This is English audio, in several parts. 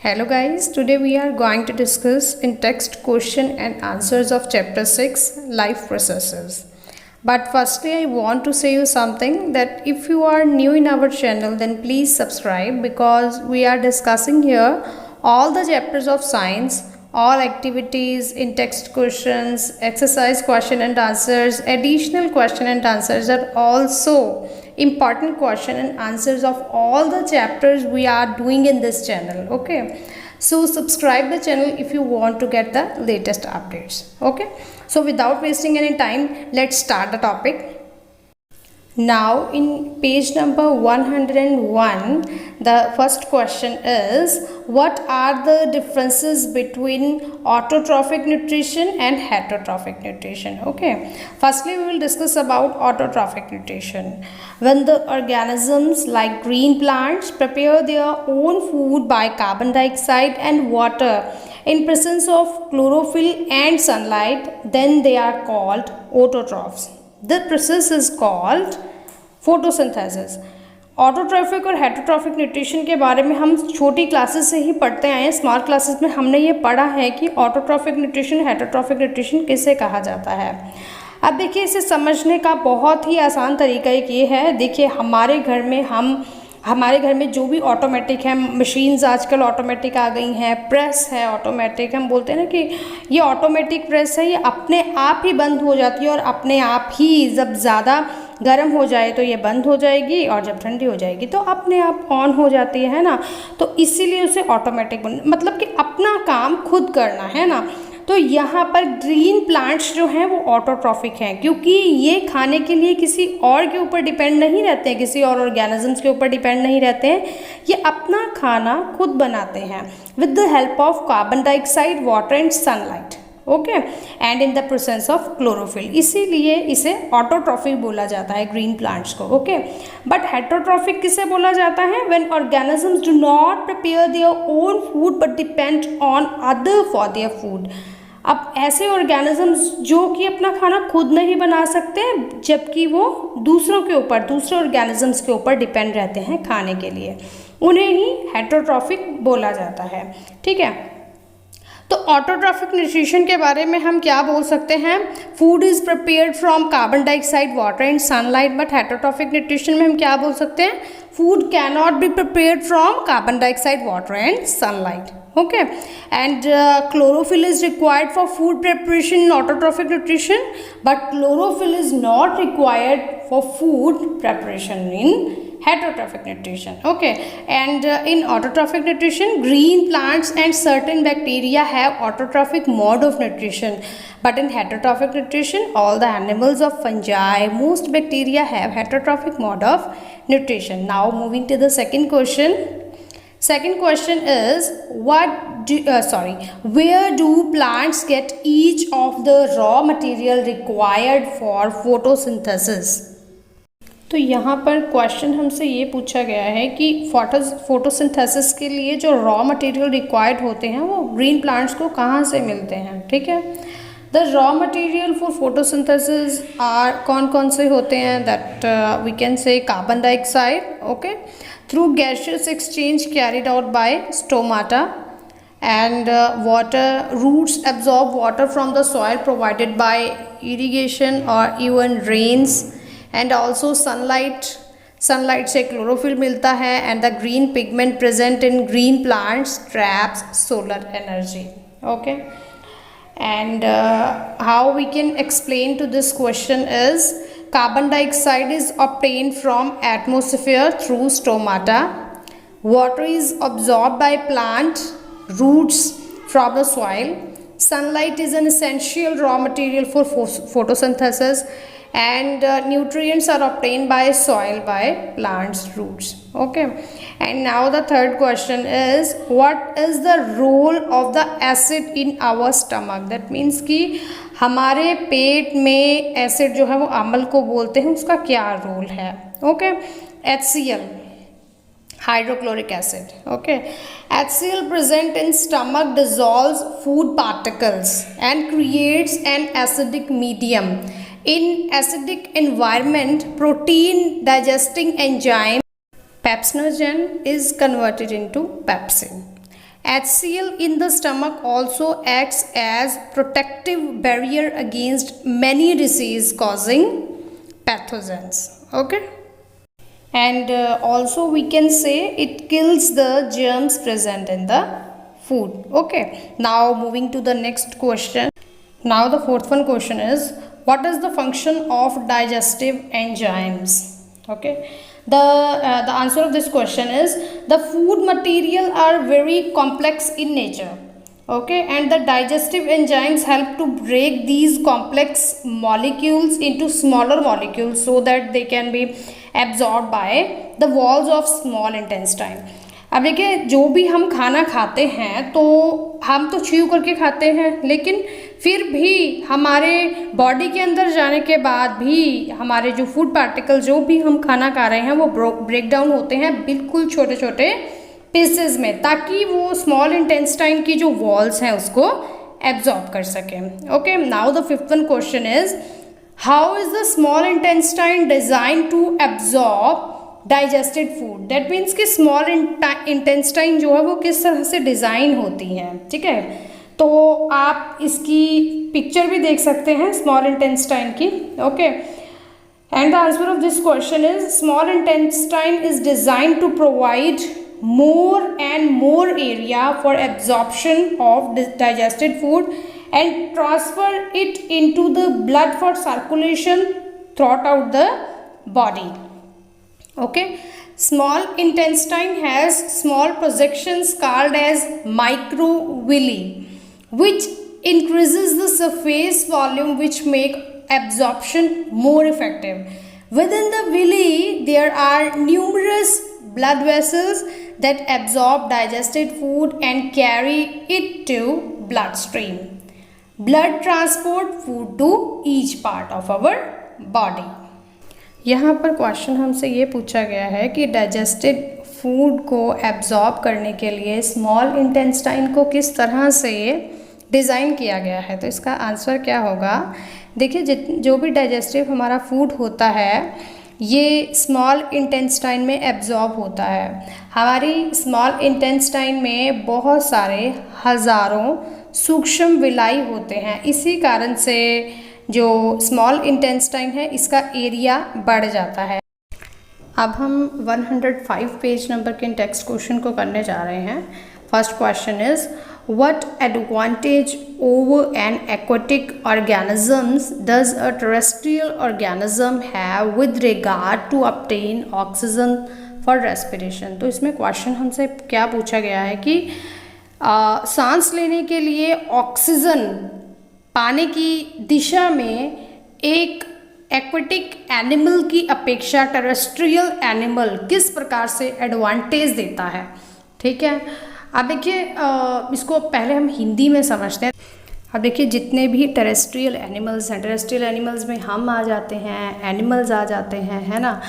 Hello guys, today we are going to discuss in text question and answers of chapter 6 life processes. But firstly I want to say you something that if you are new in our channel then please subscribe because we are discussing here all the chapters of science, all activities, in text questions, exercise question and answers, additional question and answers are also important question and answers of all the chapters we are doing in this channel. Okay, so subscribe the channel if you want to get the latest updates. Okay, so without wasting any time, let's start the topic. Now in page number 101, the first question is, what are the differences between autotrophic nutrition and heterotrophic nutrition? Okay, firstly we will discuss about autotrophic nutrition. When the organisms like green plants prepare their own food by carbon dioxide and water in presence of chlorophyll and sunlight, then they are called autotrophs. The process is called photosynthesis. Autotrophic और heterotrophic nutrition के बारे में हम छोटी classes से ही पढ़ते आए हैं. स्मॉल क्लासेस में हमने ये पढ़ा है कि ऑटोट्रॉफिक न्यूट्रिशन हेटरोट्रॉफिक न्यूट्रिशन किसे कहा जाता है. अब देखिए, इसे समझने का बहुत ही आसान तरीका एक ये है. देखिए, हमारे घर में जो भी ऑटोमेटिक है, मशीन्स आजकल ऑटोमेटिक आ गई हैं, प्रेस है ऑटोमेटिक. हम बोलते हैं ना कि ये ऑटोमेटिक प्रेस है, ये अपने आप ही बंद हो जाती है और अपने आप ही जब ज़्यादा गर्म हो जाए तो ये बंद हो जाएगी और जब ठंडी हो जाएगी तो अपने आप ऑन हो जाती है ना. तो इसीलिए उसे ऑटोमेटिक मतलब कि अपना काम खुद करना है ना. तो यहाँ पर ग्रीन प्लांट्स जो हैं वो ऑटोट्रॉफिक हैं क्योंकि ये खाने के लिए किसी और के ऊपर डिपेंड नहीं रहते हैं, किसी और ऑर्गेनिजम्स के ऊपर डिपेंड नहीं रहते हैं. ये अपना खाना खुद बनाते हैं with the help of carbon dioxide, water and sunlight. Okay, and in the presence of chlorophyll. इसीलिए इसे ऑटोट्रॉफिक बोला जाता है ग्रीन प्लांट्स को. ओके, बट हेटरोट्रॉफिक किसे बोला जाता है? When organisms do not prepare their own food but depend on other for their food. अब ऐसे ऑर्गेनिजम्स जो कि अपना खाना खुद नहीं बना सकते जबकि वो दूसरों के ऊपर, दूसरे ऑर्गेनिजम्स के ऊपर डिपेंड रहते हैं खाने के लिए, उन्हें ही हेटरोट्रॉफिक बोला जाता है. ठीक है, तो ऑटोट्रॉफिक न्यूट्रिशन के बारे में हम क्या बोल सकते हैं? Food is prepared from carbon dioxide, water and sunlight. But heterotrophic nutrition में हम क्या बोल सकते हैं? Food can not be prepared from carbon dioxide, water and sunlight. Okay, and chlorophyll is required for food preparation in autotrophic nutrition, but chlorophyll is not required for food preparation in heterotrophic nutrition. Okay, and in autotrophic nutrition, green plants and certain bacteria have autotrophic mode of nutrition, but in heterotrophic nutrition, all the animals of fungi, most bacteria have heterotrophic mode of nutrition. Now moving to the second question. Second question is, where do plants get each of the raw material required for photosynthesis? तो यहाँ पर question हमसे ये पूछा गया है कि photosynthesis के लिए जो रॉ मटेरियल रिक्वायर्ड होते हैं वो ग्रीन प्लांट्स को कहाँ से मिलते हैं. ठीक है, the raw material for photosynthesis are कौन कौन से होते हैं? That we can say carbon dioxide, okay, through gaseous exchange carried out by stomata, and water. Roots absorb water from the soil provided by irrigation or even rains, and also sunlight से chlorophyll मिलता है, and the green pigment present in green plants traps solar energy. Okay, and how we can explain to this question is, carbon dioxide is obtained from atmosphere through stomata. Water is absorbed by plant roots from the soil. Sunlight is an essential raw material for photosynthesis, and nutrients are obtained by soil by plants roots. Okay, and now the third question is, what is the role of the acid in our stomach? That means कि हमारे पेट में acid जो है वो अम्ल को बोलते हैं, उसका क्या रोल है. Okay, HCl, hydrochloric acid. Okay, HCl present in stomach dissolves food particles and creates an acidic medium. In acidic environment, protein digesting enzyme pepsinogen is converted into pepsin. HCl in the stomach also acts as protective barrier against many disease causing pathogens. Okay, and also we can say it kills the germs present in the food. Okay, now moving to the next question. Now the fourth one question is, what is the function of digestive enzymes? Okay, the answer of this question is, the food material are very complex in nature. Okay, and the digestive enzymes help to break these complex molecules into smaller molecules so that they can be absorbed by the walls of small intestine. अब देखिए, जो भी हम खाना खाते हैं तो हम तो च्यू करके खाते हैं, लेकिन फिर भी हमारे बॉडी के अंदर जाने के बाद भी हमारे जो फूड पार्टिकल जो भी हम खाना खा रहे हैं वो ब्रेक डाउन होते हैं बिल्कुल छोटे छोटे पीसेस में, ताकि वो स्मॉल इंटेस्टाइन की जो वॉल्स हैं उसको एब्जॉर्ब कर सकें. Okay, now the fifth one question is, how is the small intestine design to absorb digested food? That means कि स्मॉल इंटेस्टाइन जो है वो किस तरह से डिज़ाइन होती हैं. ठीक है, तो आप इसकी पिक्चर भी देख सकते हैं स्मॉल इंटेस्टाइन की. Okay, and the answer of this question is, small intestine is design to provide more and more area for absorption of digested food and transfer it into the blood for circulation throughout the body. Okay, small intestine has small projections called as microvilli, which increases the surface volume, which make absorption more effective. Within the villi there are numerous blood vessels that absorb digested food and carry it to bloodstream. Blood transport food to each part of our body. यहाँ पर question हमसे ये पूछा गया है कि digested food को absorb करने के लिए स्मॉल इंटेस्टाइन को किस तरह से डिज़ाइन किया गया है. तो इसका आंसर क्या होगा? देखिए, जो भी डाइजेस्टिव हमारा फूड होता है ये स्मॉल इंटेस्टाइन में एब्जॉर्ब होता है. हमारी स्मॉल इंटेस्टाइन में बहुत सारे हज़ारों सूक्ष्म विलाई होते हैं. इसी कारण से जो स्मॉल इंटेस्टाइन है इसका एरिया बढ़ जाता है. अब हम 105 पेज नंबर के टेक्स्ट क्वेश्चन को करने जा रहे हैं. First question is, what advantage over an aquatic organisms does a terrestrial organism have with regard to obtain oxygen for respiration? तो इसमें क्वेश्चन हमसे क्या पूछा गया है कि सांस लेने के लिए ऑक्सीजन पाने की दिशा में एक एक्वेटिक एनिमल की अपेक्षा टेरेस्ट्रियल एनिमल किस प्रकार से एडवांटेज देता है. ठीक है, अब देखिए, इसको पहले हम हिंदी में समझते हैं. अब देखिए, जितने भी टेरेस्ट्रियल एनिमल्स हैं, टेरेस्ट्रियल एनिमल्स में हम आ जाते हैं, एनिमल्स आ जाते हैं, है ना.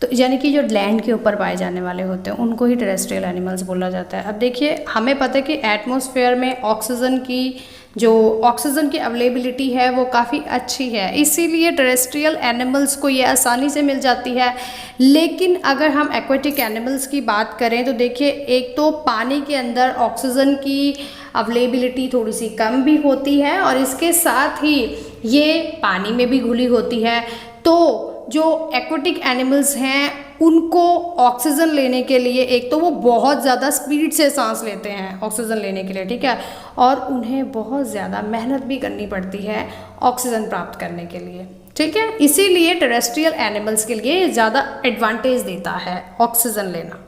तो यानी कि जो लैंड के ऊपर पाए जाने वाले होते हैं उनको ही टेरेस्ट्रियल एनिमल्स बोला जाता है. अब देखिए, हमें पता है कि एटमॉस्फेयर में ऑक्सीजन की अवेलेबिलिटी है वो काफ़ी अच्छी है, इसीलिए टेरेस्ट्रियल एनिमल्स को ये आसानी से मिल जाती है. लेकिन अगर हम एक्वेटिक एनिमल्स की बात करें तो देखिए, एक तो पानी के अंदर ऑक्सीजन की अवेलेबिलिटी थोड़ी सी कम भी होती है और इसके साथ ही ये पानी में भी घुली होती है. तो जो एक्वेटिक एनिमल्स हैं उनको ऑक्सीजन लेने के लिए एक तो वो बहुत ज़्यादा स्पीड से सांस लेते हैं ऑक्सीजन लेने के लिए. ठीक है, और उन्हें बहुत ज़्यादा मेहनत भी करनी पड़ती है ऑक्सीजन प्राप्त करने के लिए. ठीक है, इसीलिए टेरेस्ट्रियल एनिमल्स के लिए ज़्यादा एडवांटेज देता है ऑक्सीजन लेना.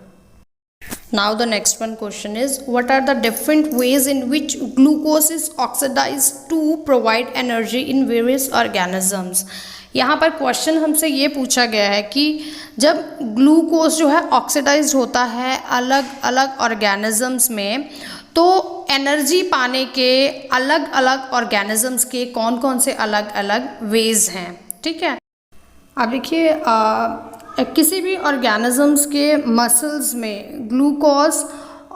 Now the next one question is, what are the different ways in which glucose is oxidized to provide energy in various organisms? यहाँ पर क्वेश्चन हमसे ये पूछा गया है कि जब ग्लूकोज जो है ऑक्सीडाइज्ड होता है अलग अलग ऑर्गेनिजम्स में, तो एनर्जी पाने के अलग अलग ऑर्गेनिजम्स के कौन कौन से अलग अलग वेज हैं. ठीक है, अब देखिए, किसी भी ऑर्गेनिजम्स के मसल्स में ग्लूकोज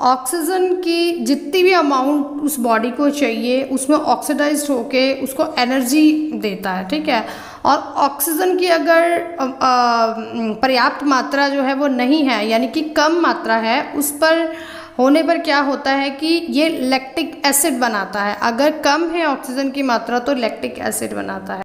ऑक्सीजन की जितनी भी अमाउंट उस बॉडी को चाहिए उसमें ऑक्सीडाइज्ड होके उसको एनर्जी देता है. ठीक है, और ऑक्सीजन की अगर पर्याप्त मात्रा जो है वो नहीं है, यानी कि कम मात्रा है, उस पर होने पर क्या होता है कि ये लैक्टिक एसिड बनाता है। अगर कम है ऑक्सीजन की मात्रा तो लैक्टिक एसिड बनाता है।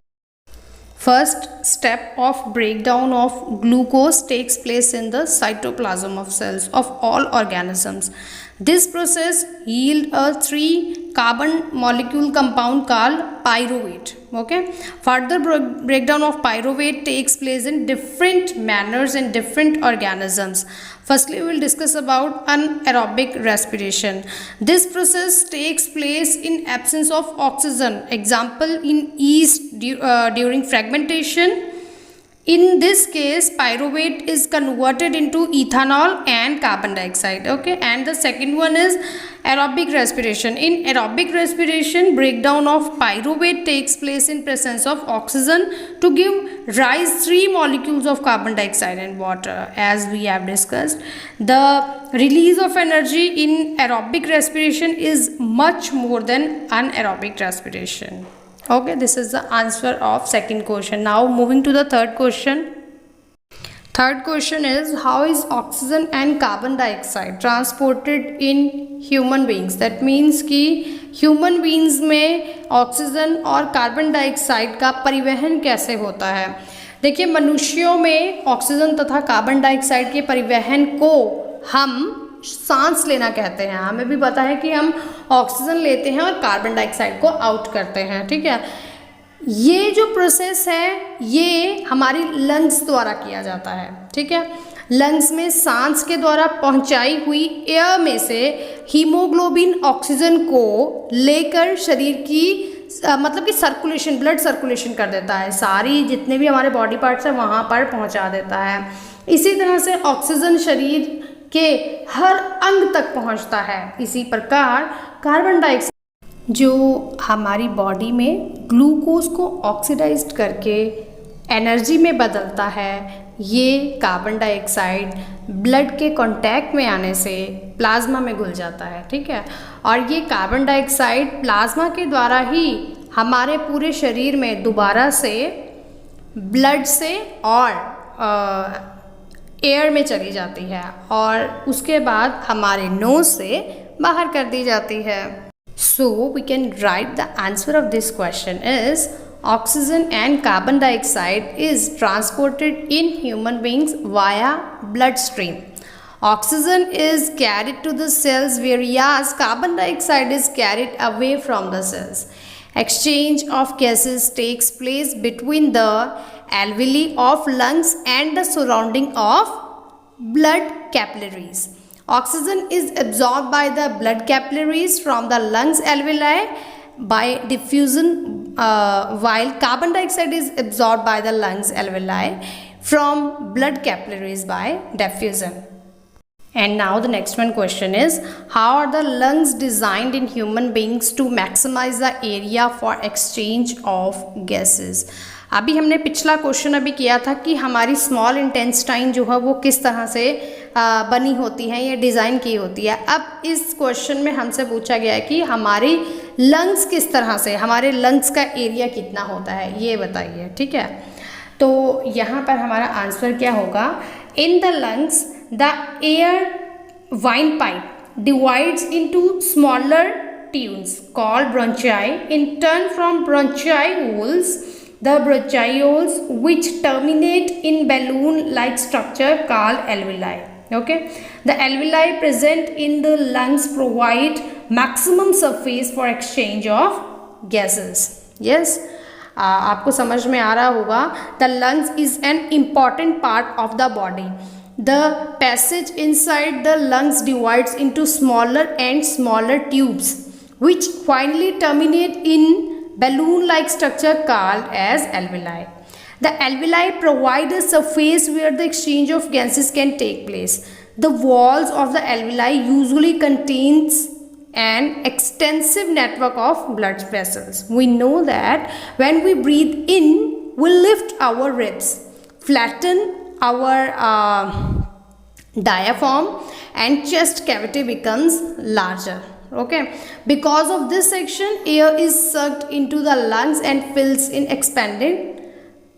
First step of breakdown of glucose takes place in the cytoplasm of cells of all organisms. This process yield a 3 carbon molecule compound called pyruvate. Okay. Further breakdown of pyruvate takes place in different manners in different organisms. Firstly, we will discuss about anaerobic respiration. This process takes place in absence of oxygen. Example in yeast during fragmentation. In this case, pyruvate is converted into ethanol and carbon dioxide. Okay, and the second one is aerobic respiration. In aerobic respiration, breakdown of pyruvate takes place in presence of oxygen to give rise 3 molecules of carbon dioxide and water. As we have discussed, the release of energy in aerobic respiration is much more than anaerobic respiration. Okay, this is the answer of second question. Now moving to the third question. Third question is, how is oxygen and carbon dioxide transported in human beings? That means कि human beings में oxygen और carbon dioxide का परिवहन कैसे होता है। देखिए, मनुष्यों में ऑक्सीजन तथा कार्बन डाइऑक्साइड के परिवहन को हम सांस लेना कहते हैं। हमें भी पता है कि हम ऑक्सीजन लेते हैं और कार्बन डाइऑक्साइड को आउट करते हैं, ठीक है। ये जो प्रोसेस है ये हमारी लंग्स द्वारा किया जाता है, ठीक है। लंग्स में सांस के द्वारा पहुंचाई हुई एयर में से हीमोग्लोबिन ऑक्सीजन को लेकर शरीर की मतलब कि सर्कुलेशन, ब्लड सर्कुलेशन कर देता है, सारी जितने भी हमारे बॉडी पार्ट्स हैं वहाँ पर पहुँचा देता है। इसी तरह से ऑक्सीजन शरीर के हर अंग तक पहुंचता है। इसी प्रकार कार्बन डाइऑक्साइड जो हमारी बॉडी में ग्लूकोज को ऑक्सीडाइज्ड करके एनर्जी में बदलता है, ये कार्बन डाइऑक्साइड ब्लड के कांटेक्ट में आने से प्लाज्मा में घुल जाता है, ठीक है। और ये कार्बन डाइऑक्साइड प्लाज्मा के द्वारा ही हमारे पूरे शरीर में दोबारा से ब्लड से और एयर में चली जाती है और उसके बाद हमारे नोज से बाहर कर दी जाती है। So we can write the answer of this question is oxygen and carbon dioxide is transported in human beings via blood stream. Oxygen is carried to the cells whereas carbon dioxide is carried away from the cells. Exchange of gases takes place between the alveoli of lungs and the surrounding of blood capillaries. Oxygen is absorbed by the blood capillaries from the lungs alveoli by diffusion while carbon dioxide is absorbed by the lungs alveoli from blood capillaries by diffusion. And now the next one question is, how are the lungs designed in human beings to maximize the area for exchange of gases? अभी हमने पिछला question अभी किया था कि हमारी small intestine जो है वो किस तरह से बनी होती है या डिज़ाइन की होती है। अब इस क्वेश्चन में हमसे पूछा गया है कि हमारी लंग्स किस तरह से, हमारे लंग्स का एरिया कितना होता है ये बताइए, ठीक है। तो यहाँ पर हमारा आंसर क्या होगा, in the lungs the air windpipe divides into smaller tubes called bronchi. In turn from bronchioles, the bronchioles which terminate in balloon-like structure called alveoli. Okay, the alveoli present in the lungs provide maximum surface for exchange of gases. Yes. आपको समझ में आ रहा होगा, the lungs is an important part of the body. The passage inside the lungs divides into smaller and smaller tubes which finally terminate in balloon-like structure called as alveoli. The alveoli provide a surface where the exchange of gases can take place. The walls of the alveoli usually contains an extensive network of blood vessels. We know that when we breathe in, we lift our ribs, flatten our diaphragm and chest cavity becomes larger. Okay, because of this section air is sucked into the lungs and fills in expanded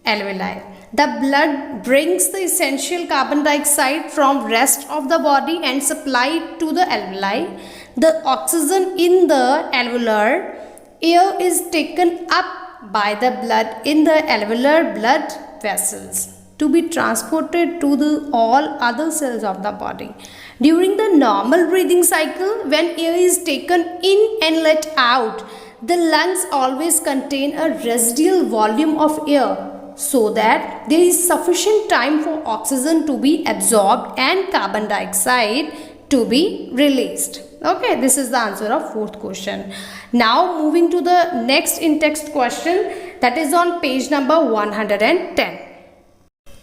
alveoli. The blood brings the essential carbon dioxide from rest of the body and supply it to the alveoli. The oxygen in the alveolar air is taken up by the blood in the alveolar blood vessels to be transported to the all other cells of the body. During the normal breathing cycle, when air is taken in and let out, the lungs always contain a residual volume of air so that there is sufficient time for oxygen to be absorbed and carbon dioxide to be released. Okay, this is the answer of fourth question. Now moving to the next in-text question, that is on page number 110.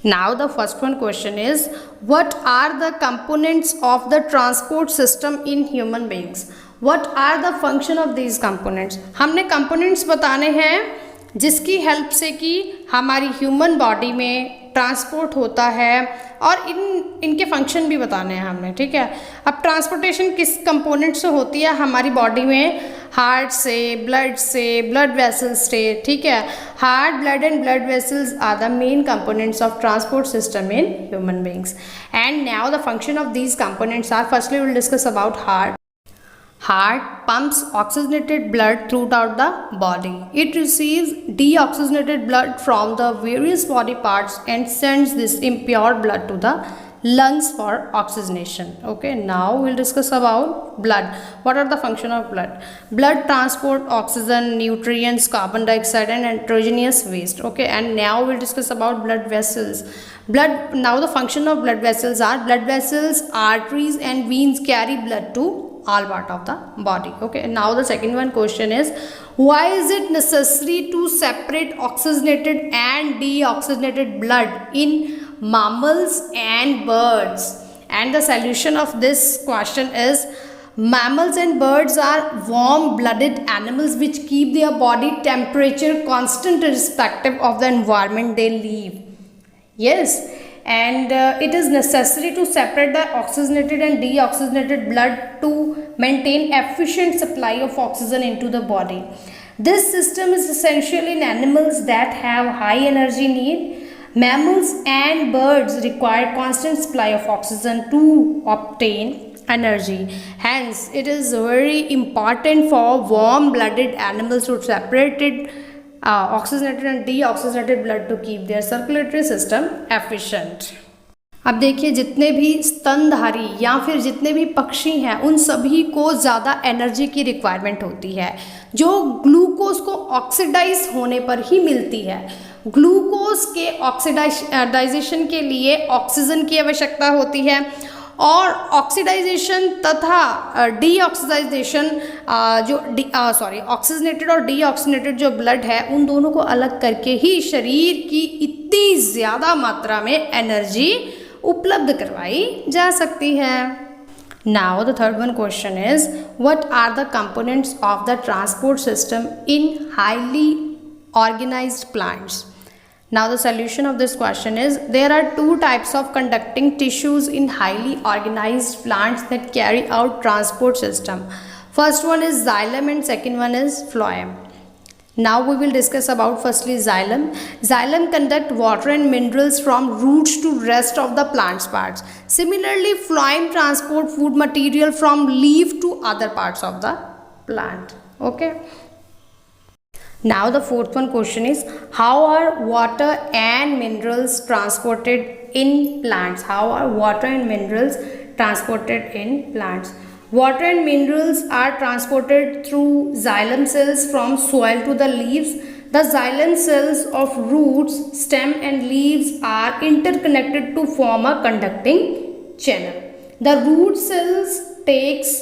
Now the first one question is, what are the components of the transport system in human beings? What are the function of these components? हमने components बताने हैं जिसकी help से कि हमारी human body में transport होता है, और इनके फंक्शन भी बताने हैं हमने, ठीक है। अब ट्रांसपोर्टेशन किस कंपोनेंट से होती है हमारी बॉडी में? हार्ट से, ब्लड वेसल्स से, ठीक है। Heart, blood and blood vessels are the main components of transport system in human beings. And now the function of these components are, firstly will discuss about heart. Heart pumps oxygenated blood throughout the body. It receives deoxygenated blood from the various body parts and sends this impure blood to the lungs for oxygenation. Okay, now we'll discuss about blood. What are the function of blood? Blood transport oxygen, nutrients, carbon dioxide and nitrogenous waste. Okay, and now we'll discuss about blood vessels. Now the function of blood vessels are, blood vessels, arteries and veins carry blood to all part of the body. Okay, now the second one question is, why is it necessary to separate oxygenated and deoxygenated blood in mammals and birds? And the solution of this question is, mammals and birds are warm blooded animals which keep their body temperature constant irrespective of the environment they live. Yes, and it is necessary to separate the oxygenated and deoxygenated blood to maintain efficient supply of oxygen into the body. This system is essential in animals that have high energy need. Mammals and birds require constant supply of oxygen to obtain energy. Hence, it is very important for warm-blooded animals to separate oxygenated and deoxygenated blood to keep their circulatory system efficient. अब देखिए, जितने भी स्तनधारी या फिर जितने भी पक्षी हैं उन सभी को ज़्यादा एनर्जी की रिक्वायरमेंट होती है जो ग्लूकोज को ऑक्सीडाइज होने पर ही मिलती है। ग्लूकोज के ऑक्सीडाइजेशन के लिए ऑक्सीजन की आवश्यकता होती है, और ऑक्सीडाइजेशन तथा डीऑक्सीडाइजेशन ऑक्सीजनेटेड और डीऑक्सीजनेटेड जो ब्लड है उन दोनों को अलग करके ही शरीर की इतनी ज़्यादा मात्रा में एनर्जी उपलब्ध करवाई जा सकती है। Now the third one question is, what are the components of the transport system in highly organised plants? Now the solution of this question is, there are two types of conducting tissues in highly organized plants that carry out transport system. First one is xylem and second one is phloem. Now we will discuss about firstly xylem. Xylem conduct water and minerals from roots to rest of the plant's parts. Similarly, phloem transport food material from leaf to other parts of the plant. Okay. Now the fourth one question is, how are water and minerals transported in plants? How are water and minerals transported in plants? Water and minerals are transported through xylem cells from soil to the leaves. The xylem cells of roots, stem and leaves are interconnected to form a conducting channel. The root cells takes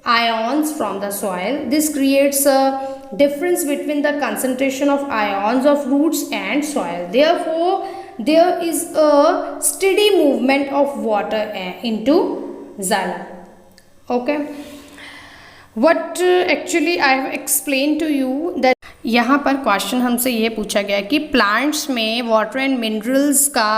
ions from the soil. This creates a difference between the concentration of ions of roots and soil. Therefore, there is a steady movement of water into xylem. Okay. What actually I have explained to you that यहाँ पर question हमसे ये पूछा गया कि plants में water and minerals का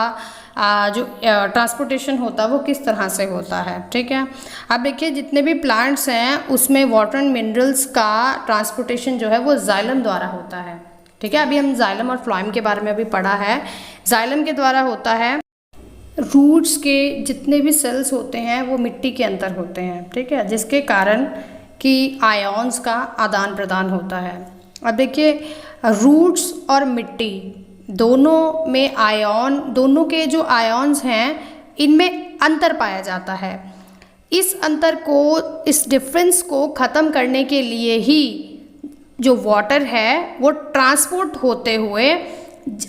जो ट्रांसपोर्टेशन होता है वो किस तरह से होता है, ठीक है। अब देखिए, जितने भी प्लांट्स हैं उसमें वाटर एंड मिनरल्स का ट्रांसपोर्टेशन जो है वो जाइलम द्वारा होता है, ठीक है, अभी हम जाइलम और फ्लोएम के बारे में अभी पढ़ा है। जाइलम के द्वारा होता है, रूट्स के जितने भी सेल्स होते हैं वो मिट्टी के अंदर होते हैं, ठीक है, जिसके कारण कि आयॉन्स का आदान प्रदान होता है। अब देखिए, रूट्स और मिट्टी दोनों में आयॉन, दोनों के जो आयॉन्स हैं इनमें अंतर पाया जाता है। इस अंतर को, इस डिफरेंस को ख़त्म करने के लिए ही जो वाटर है वो ट्रांसपोर्ट होते हुए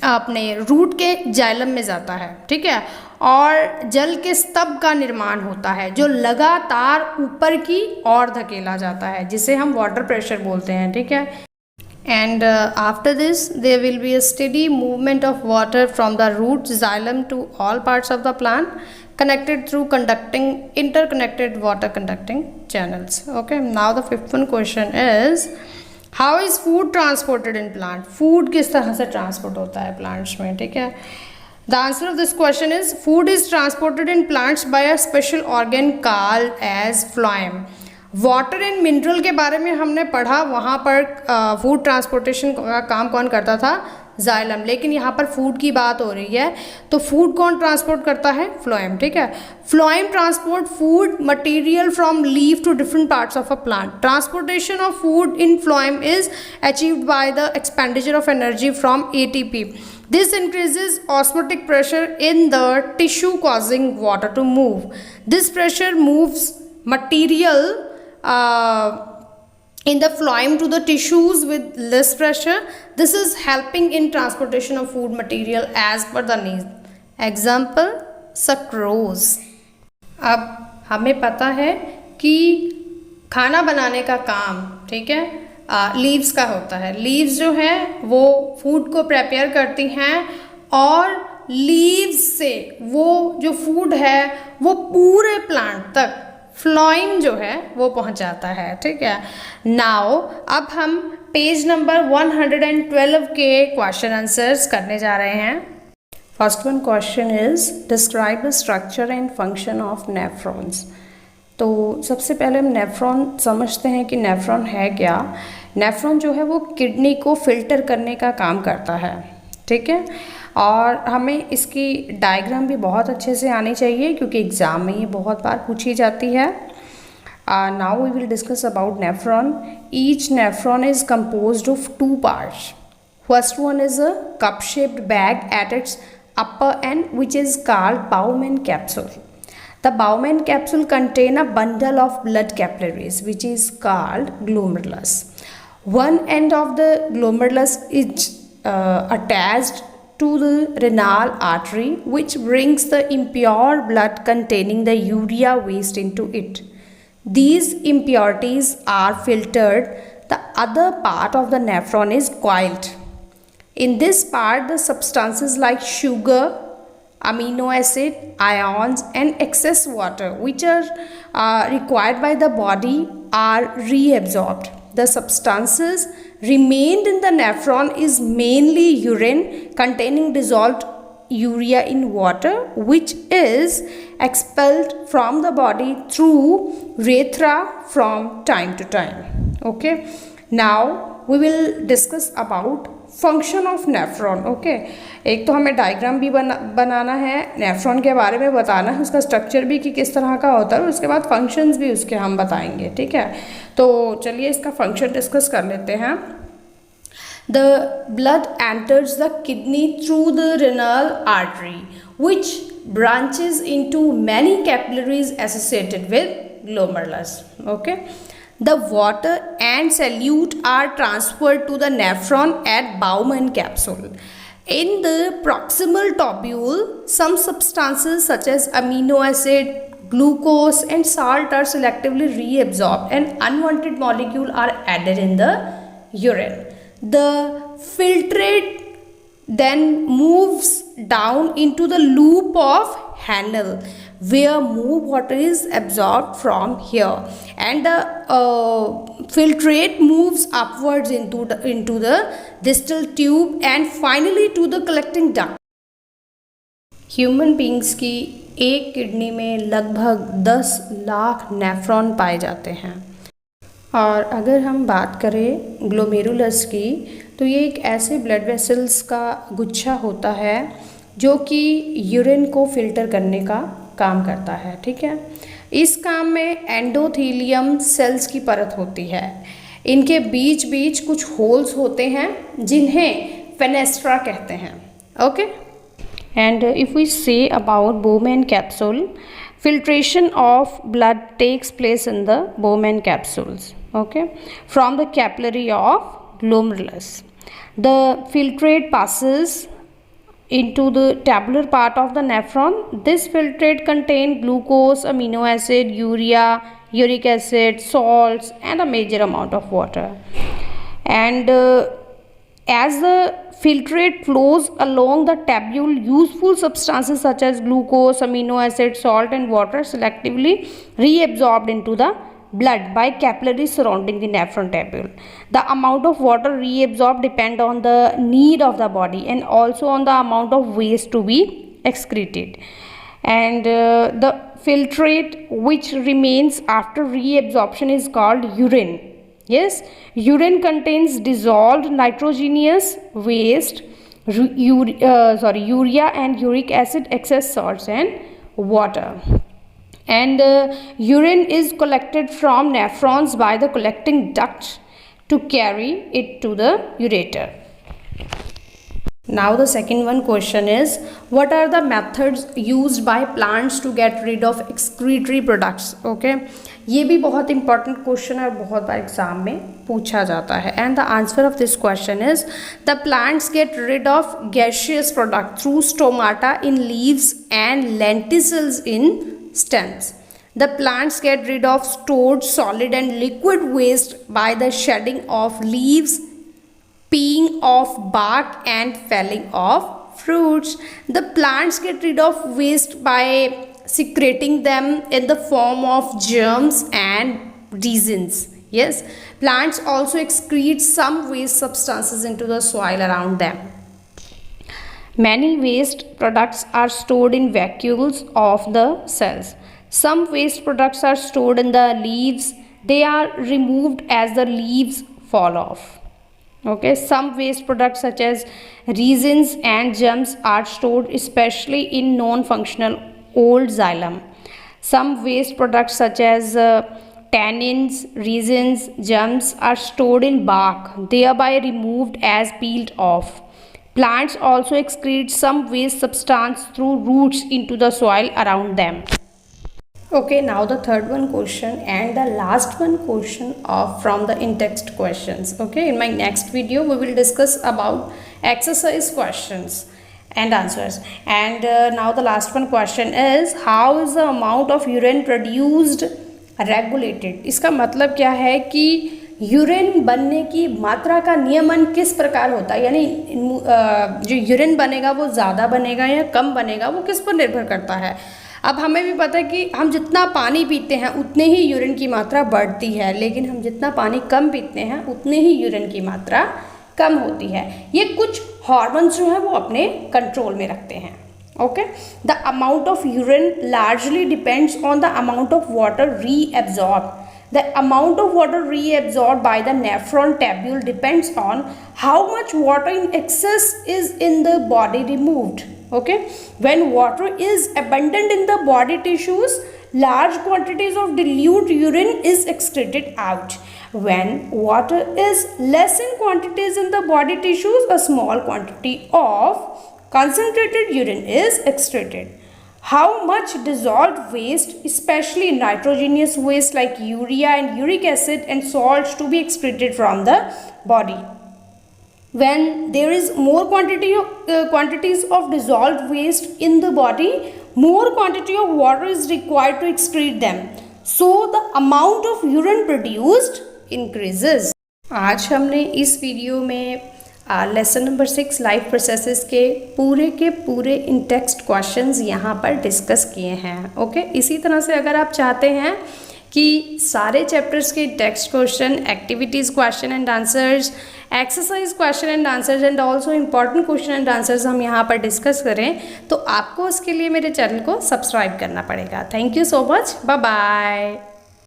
अपने रूट के जाइलम में जाता है, ठीक है, और जल के स्तंभ का निर्माण होता है जो लगातार ऊपर की ओर धकेला जाता है, जिसे हम वाटर प्रेशर बोलते हैं, ठीक है। And after this there will be a steady movement of water from the root xylem to all parts of the plant, connected through interconnected water conducting channels. Okay, now the fifth one question is, how is food transported in plant? Food किस तरह से transport होता है plants में, ठीक है। The answer of this question is, food is transported in plants by a special organ called as phloem. Water and mineral के बारे में हमने पढ़ा, वहाँ पर फूड ट्रांसपोर्टेशन का काम कौन करता था? जाइलम। लेकिन यहाँ पर फूड की बात हो रही है, तो फूड कौन ट्रांसपोर्ट करता है? फ्लोएम, ठीक है। Phloem transport food material from leaf to different parts of a plant. Transportation of food in phloem is achieved by the expenditure of energy from ATP. This increases osmotic pressure in the tissue, causing water to move. This pressure moves material in the phloem to the tissues with less pressure. This is helping in transportation of food material as per the need. Example, sucrose. अब हमें पता है कि खाना बनाने का काम, ठीक है, लीव्स का होता है। लीव्स जो है वो फूड को प्रिपेयर करती हैं और लीव्स से वो जो फूड है वो पूरे प्लांट तक फ्लोएम जो है वो पहुंचाता है, ठीक है। नाउ अब हम पेज नंबर 112 के क्वेश्चन आंसर्स करने जा रहे हैं। First one question is, describe the structure and function of nephrons. तो सबसे पहले हम नेफ्रॉन समझते हैं कि नेफ्रॉन है क्या। नेफ्रॉन जो है वो किडनी को फिल्टर करने का काम करता है, ठीक है, और हमें इसकी डायग्राम भी बहुत अच्छे से आनी चाहिए क्योंकि एग्ज़ाम में ये बहुत बार पूछी जाती है। Now we will discuss about nephron. Each nephron is composed of two parts. First one is a cup shaped bag at its upper end which is called Bowman capsule. The Bowman capsule contain a bundle of blood capillaries which is called glomerulus. One end of the glomerulus is attached to the renal artery which brings the impure blood containing the urea waste into it. These impurities are filtered. The other part of the nephron is coiled. In this part, the substances like sugar, amino acid, ions and excess water which are required by the body are reabsorbed. The substances remained in the nephron is mainly urine containing dissolved urea in water which is expelled from the body through urethra from time to time. Okay, now we will discuss about function of nephron. Okay, एक तो हमें diagram भी बनाना है, nephron के बारे में बताना है, उसका स्ट्रक्चर भी कि किस तरह का होता है, और उसके बाद फंक्शंस भी उसके हम बताएंगे, ठीक है। तो चलिए इसका फंक्शन डिस्कस कर लेते हैं. The blood enters the kidney through the renal artery which branches into many capillaries associated with glomerulus. Okay, the water and solute are transferred to the nephron at Bowman capsule. In the proximal tubule, some substances such as amino acid, glucose and salt are selectively reabsorbed and unwanted molecules are added in the urine. The filtrate then moves down into the loop of Hanel where more water is absorbed from here, and the filtrate moves upwards into the distal tube and finally to the collecting duct. Human beings की एक kidney में लगभग 10 lakh nephron पाए जाते हैं, और अगर हम बात करें ग्लोमेरुलस की, तो तो ये एक ऐसे ब्लड वेसल्स का गुच्छा होता है जो कि यूरिन को फिल्टर करने का काम करता है, ठीक है। इस काम में एंडोथेलियम सेल्स की परत होती है। इनके बीच बीच कुछ होल्स होते हैं जिन्हें फेनेस्ट्रा कहते हैं, okay. And if we say about Bowman capsule, filtration of blood takes place in the Bowman capsules, okay, from the capillary of glomerulus. The filtrate passes into the tabular part of the nephron. This filtrate contains glucose, amino acid, urea, uric acid, salts, and a major amount of water. And as the filtrate flows along the tabule, useful substances such as glucose, amino acid, salt, and water selectively reabsorbed into the blood by capillaries surrounding the nephron tabule. The amount of water reabsorbed depend on the need of the body and also on the amount of waste to be excreted. And the filtrate which remains after reabsorption is called urine. Yes, urine contains dissolved nitrogenous waste, urea and uric acid, excess salts and water. And urine is collected from nephrons by the collecting duct to carry it to the ureter. Now the second one question is, what are the methods used by plants to get rid of excretory products? Okay, ये भी बहुत important question है और बहुत बार exam में पूछा जाता है। And the answer of this question is the plants get rid of gaseous product through stomata in leaves and lenticels in stems. The plants get rid of stored solid and liquid waste by the shedding of leaves, peeling of bark and felling of fruits. The plants get rid of waste by secreting them in the form of germs and resins. Yes, plants also excrete some waste substances into the soil around them. Many waste products are stored in vacuoles of the cells. Some waste products are stored in the leaves. They are removed as the leaves fall off. Okay, some waste products such as resins and germs are stored especially in non-functional old xylem. Some waste products such as tannins, resins, germs are stored in bark, thereby removed as peeled off. Plants also excrete some waste substance through roots into the soil around them. Okay, now the third one question and the last one question from the in-text questions. Okay, in my next video we will discuss about exercise questions and answers. And now the last one question is, how is the amount of urine produced regulated? इसका मतलब क्या है कि urine बनने की मात्रा का नियमन किस प्रकार होता है, यानी जो यूरिन बनेगा वो ज़्यादा बनेगा या कम बनेगा, वो किस पर निर्भर करता है। अब हमें भी पता है कि हम जितना पानी पीते हैं उतने ही यूरिन की मात्रा बढ़ती है, लेकिन हम जितना पानी कम पीते हैं उतने ही यूरिन की मात्रा कम होती है। ये कुछ हार्मोन्स जो है वो अपने कंट्रोल में रखते हैं। Okay, the amount of urine largely depends on the amount of water reabsorb. The amount of water reabsorbed by the nephron tabule depends on how much water in excess is in the body removed. Okay, when water is abundant in the body tissues, large quantities of dilute urine is excreted out. When water is less in quantities in the body tissues, a small quantity of concentrated urine is excreted. How much dissolved waste, especially nitrogenous waste like urea and uric acid and salts, to be excreted from the body? When there is more quantities of dissolved waste in the body, more quantity of water is required to excrete them. So the amount of urine produced increases. आज हमने इस video में lesson number 6 life processes के पूरे in-text questions यहाँ पर discuss किए हैं। ओके, इसी तरह से अगर आप चाहते हैं कि सारे चैप्टर्स के text question, activities question and answers, exercise question and answers and also important question and answers हम यहाँ पर डिस्कस करें, तो आपको उसके लिए मेरे चैनल को सब्सक्राइब करना पड़ेगा। Thank you so much, bye bye.